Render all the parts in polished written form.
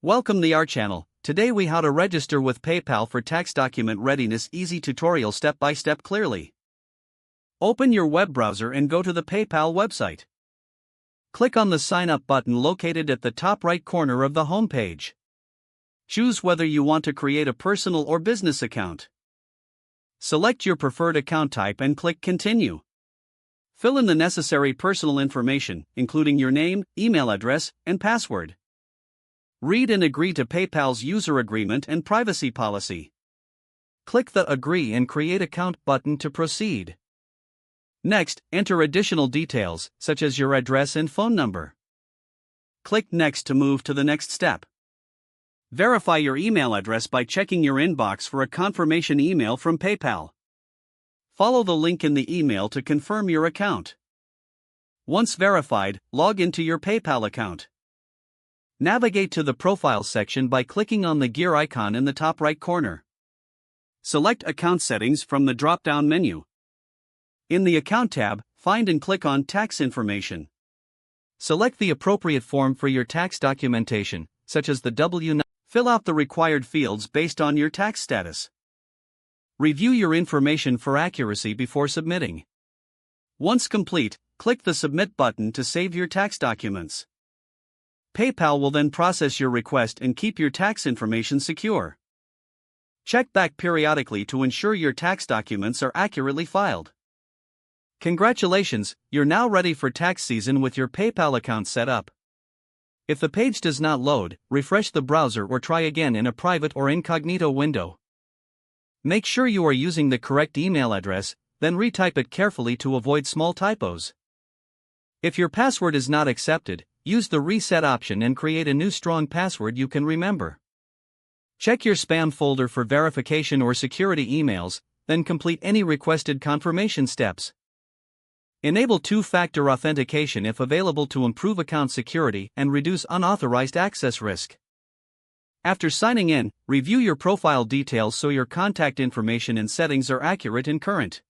Welcome to our channel. Today we how to register with PayPal for tax document readiness easy tutorial step by step clearly. Open your web browser and go to the PayPal website. Click on the sign up button located at the top right corner of the home page. Choose whether you want to create a personal or business account. Select your preferred account type and click continue. Fill in the necessary personal information, including your name, email address, and password. Read and agree to PayPal's user agreement and privacy policy. Click the Agree and Create Account button to proceed. Next, enter additional details, such as your address and phone number. Click Next to move to the next step. Verify your email address by checking your inbox for a confirmation email from PayPal. Follow the link in the email to confirm your account. Once verified, log into your PayPal account. Navigate to the Profile section by clicking on the gear icon in the top right corner. Select Account Settings from the drop-down menu. In the Account tab, find and click on Tax Information. Select the appropriate form for your tax documentation, such as the W-9. Fill out the required fields based on your tax status. Review your information for accuracy before submitting. Once complete, click the Submit button to save your tax documents. PayPal will then process your request and keep your tax information secure. Check back periodically to ensure your tax documents are accurately filed. Congratulations, you're now ready for tax season with your PayPal account set up. If the page does not load, refresh the browser or try again in a private or incognito window. Make sure you are using the correct email address, then retype it carefully to avoid small typos. If your password is not accepted, use the reset option and create a new strong password you can remember. Check your spam folder for verification or security emails, then complete any requested confirmation steps. Enable two-factor authentication if available to improve account security and reduce unauthorized access risk. After signing in, review your profile details so your contact information and settings are accurate and current.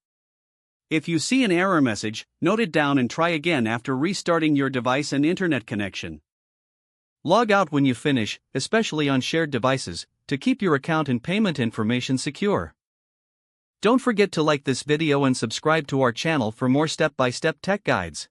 If you see an error message, note it down and try again after restarting your device and internet connection. Log out when you finish, especially on shared devices, to keep your account and payment information secure. Don't forget to like this video and subscribe to our channel for more step-by-step tech guides.